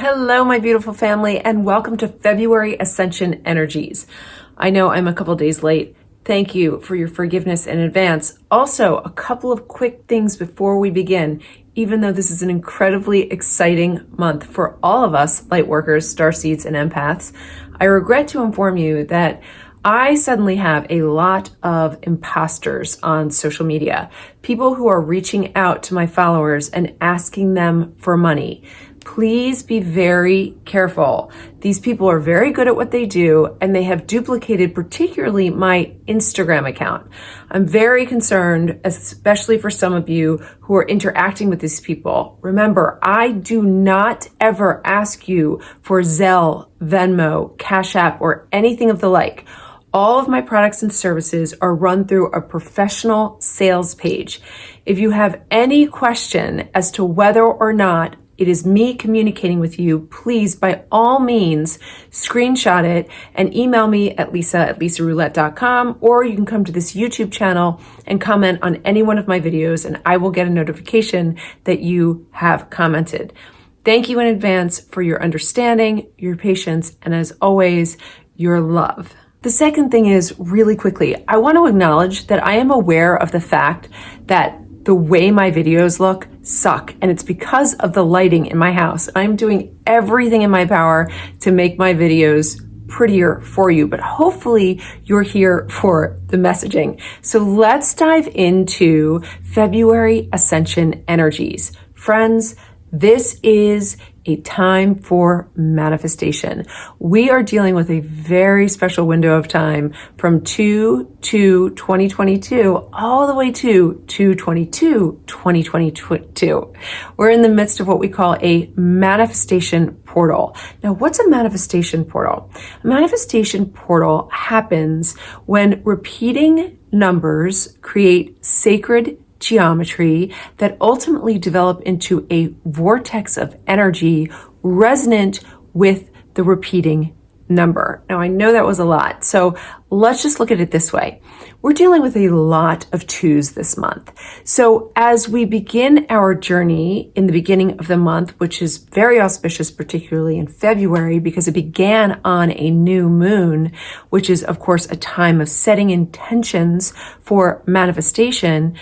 Hello, my beautiful family, and welcome to February Ascension Energies. I know I'm a couple days late. Thank you for your forgiveness in advance. Also, a couple of quick things before we begin, even though this is an incredibly exciting month for all of us light workers, starseeds, and empaths. I regret to inform you that I suddenly have a lot of imposters on social media, people who are reaching out to my followers and asking them for money. Please be very careful. These people are very good at what they do, and they have duplicated particularly my Instagram account. I'm very concerned, especially for some of you who are interacting with these people. Remember, I do not ever ask you for Zelle, Venmo, Cash App, or anything of the like. All of my products and services are run through a professional sales page. If you have any question as to whether or not it is me communicating with you, please, by all means, screenshot it and email me at lisa@lisaroulette.com, or you can come to this YouTube channel and comment on any one of my videos, and I will get a notification that you have commented. Thank you in advance for your understanding, your patience, and as always, your love. The second thing is, really quickly, I want to acknowledge that I am aware of the fact that the way my videos look suck, and it's because of the lighting in my house. I'm doing everything in my power to make my videos prettier for you, but hopefully you're here for the messaging. So let's dive into February Ascension Energies. Friends, this is a time for manifestation. We are dealing with a very special window of time from 2/2/2022 all the way to 2/22/2022. We're in the midst of what we call a manifestation portal. Now, what's a manifestation portal? A manifestation portal happens when repeating numbers create sacred geometry that ultimately develop into a vortex of energy resonant with the repeating number. Now, I know that was a lot, so let's just look at it this way. We're dealing with a lot of twos this month. So as we begin our journey in the beginning of the month, which is very auspicious, particularly in February, because it began on a new moon, which is, of course, a time of setting intentions for manifestation,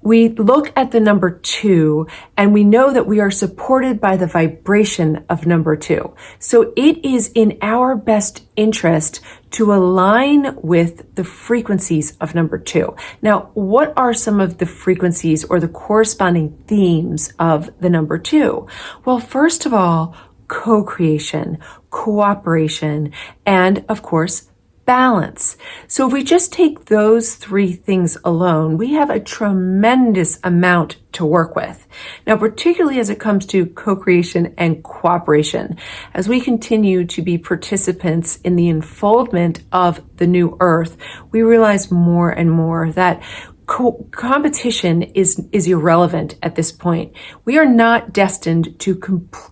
we look at the number 2 and we know that we are supported by the vibration of number 2. So it is in our best interest to align with the frequencies of number 2. Now, what are some of the frequencies or the corresponding themes of the number 2? Well, first of all, co-creation, cooperation, and of course, balance. So if we just take those three things alone, we have a tremendous amount to work with. Now, particularly as it comes to co-creation and cooperation, as we continue to be participants in the unfoldment of the new earth, we realize more and more that competition is irrelevant at this point. We are not destined to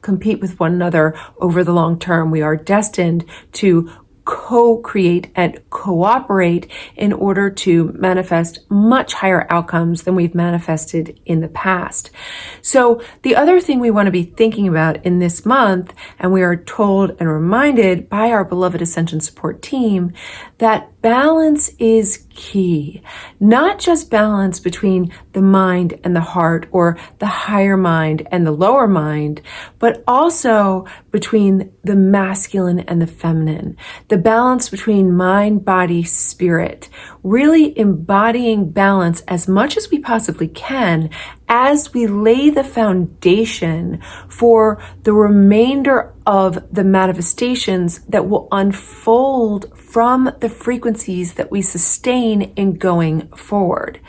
compete with one another over the long term. We are destined to co-create and cooperate in order to manifest much higher outcomes than we've manifested in the past. So the other thing we want to be thinking about in this month, and we are told and reminded by our beloved Ascension support team, that balance is key. Not just balance between the mind and the heart, or the higher mind and the lower mind, but also between the masculine and the feminine. The balance between mind, body, spirit. Really embodying balance as much as we possibly can as we lay the foundation for the remainder of the manifestations that will unfold from the frequencies that we sustain in going forward.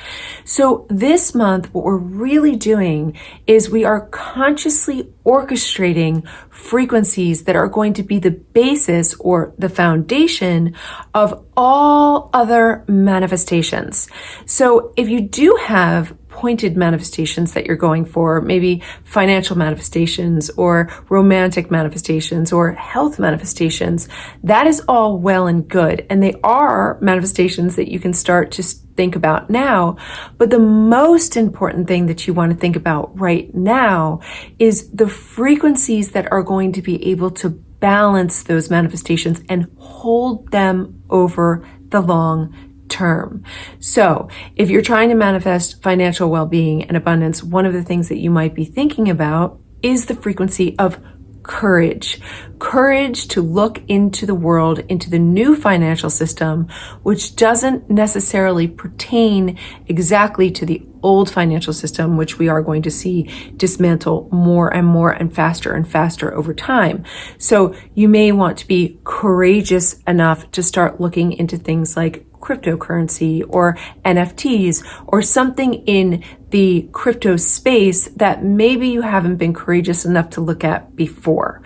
So this month, what we're really doing is we are consciously orchestrating frequencies that are going to be the basis or the foundation of all other manifestations. So if you do have pointed manifestations that you're going for, maybe financial manifestations or romantic manifestations or health manifestations, that is all well and good. And they are manifestations that you can start to think about now. But the most important thing that you want to think about right now is the frequencies that are going to be able to balance those manifestations and hold them over the long term. So if you're trying to manifest financial well-being and abundance, one of the things that you might be thinking about is the frequency of courage. Courage to look into the world, into the new financial system, which doesn't necessarily pertain exactly to the old financial system, which we are going to see dismantle more and faster over time. So you may want to be courageous enough to start looking into things like cryptocurrency or NFTs or something in the crypto space that maybe you haven't been courageous enough to look at before.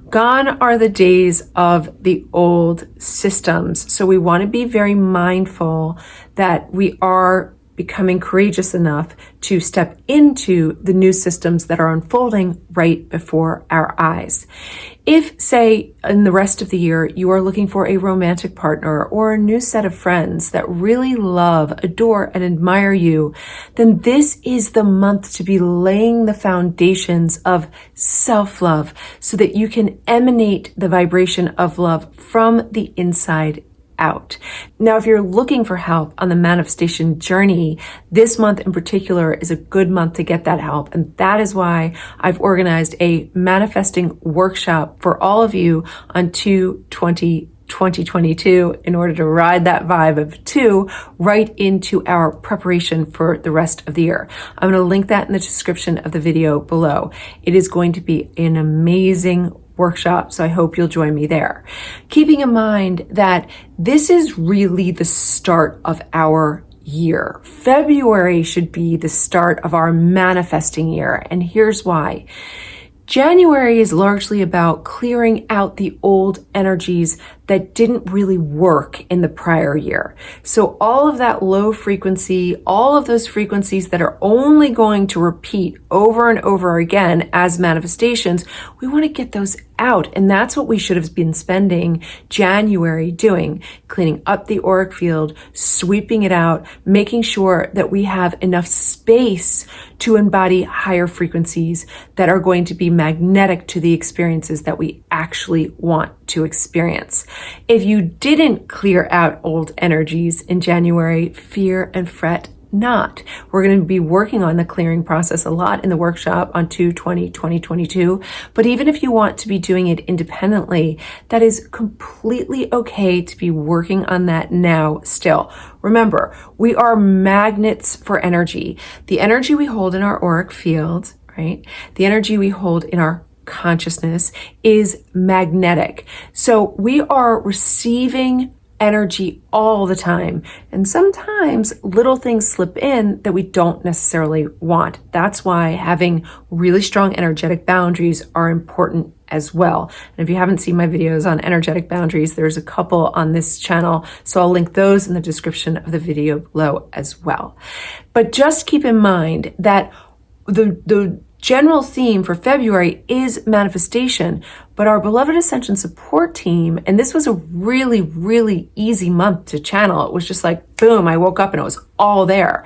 Gone are the days of the old systems. So we want to be very mindful that we are becoming courageous enough to step into the new systems that are unfolding right before our eyes. If, say, in the rest of the year, you are looking for a romantic partner or a new set of friends that really love, adore, and admire you, then this is the month to be laying the foundations of self-love so that you can emanate the vibration of love from the inside out. Now, if you're looking for help on the manifestation journey, this month in particular is a good month to get that help. And that is why I've organized a manifesting workshop for all of you on 2/20/2022 in order to ride that vibe of 2 right into our preparation for the rest of the year. I'm going to link that in the description of the video below. It is going to be an amazing workshop, so I hope you'll join me there. Keeping in mind that this is really the start of our year. February should be the start of our manifesting year, and here's why. January is largely about clearing out the old energies that didn't really work in the prior year. So all of that low frequency, all of those frequencies that are only going to repeat over and over again as manifestations, we want to get those out. And that's what we should have been spending January doing, cleaning up the auric field, sweeping it out, making sure that we have enough space to embody higher frequencies that are going to be magnetic to the experiences that we actually want to experience. If you didn't clear out old energies in January, fear and fret not. We're going to be working on the clearing process a lot in the workshop on 2/20/2022. But even if you want to be doing it independently, that is completely okay to be working on that now still. Remember, we are magnets for energy. The energy we hold in our auric field, right? The energy we hold in our consciousness is magnetic. So we are receiving energy all the time. And sometimes little things slip in that we don't necessarily want. That's why having really strong energetic boundaries are important as well. And if you haven't seen my videos on energetic boundaries, there's a couple on this channel. So I'll link those in the description of the video below as well. But just keep in mind that the general theme for February is manifestation, but our beloved Ascension support team, and this was a really, really easy month to channel. It was just like, boom, I woke up and it was all there.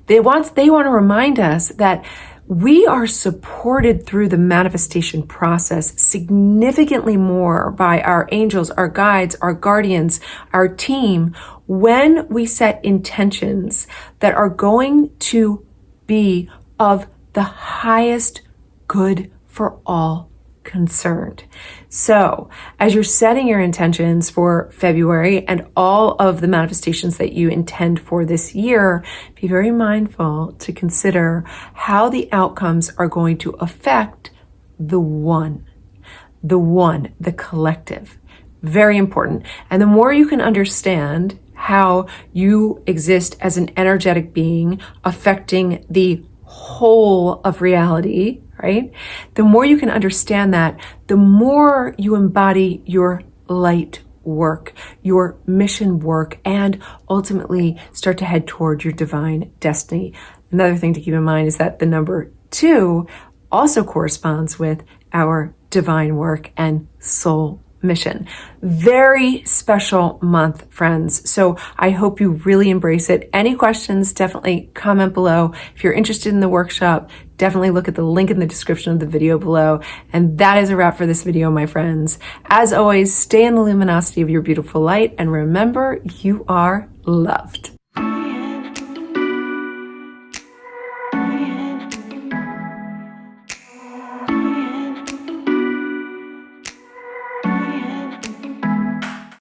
They want to remind us that we are supported through the manifestation process significantly more by our angels, our guides, our guardians, our team, when we set intentions that are going to be of the highest good for all concerned. So as you're setting your intentions for February and all of the manifestations that you intend for this year, be very mindful to consider how the outcomes are going to affect the one, the collective. Very important. And the more you can understand how you exist as an energetic being affecting the whole of reality, right? The more you can understand that, the more you embody your light work, your mission work, and ultimately start to head toward your divine destiny. Another thing to keep in mind is that the number 2 also corresponds with our divine work and soul mission. Very special month, friends. So I hope you really embrace it. Any questions, definitely comment below. If you're interested in the workshop, definitely look at the link in the description of the video below. And that is a wrap for this video, my friends. As always, stay in the luminosity of your beautiful light and remember, you are loved.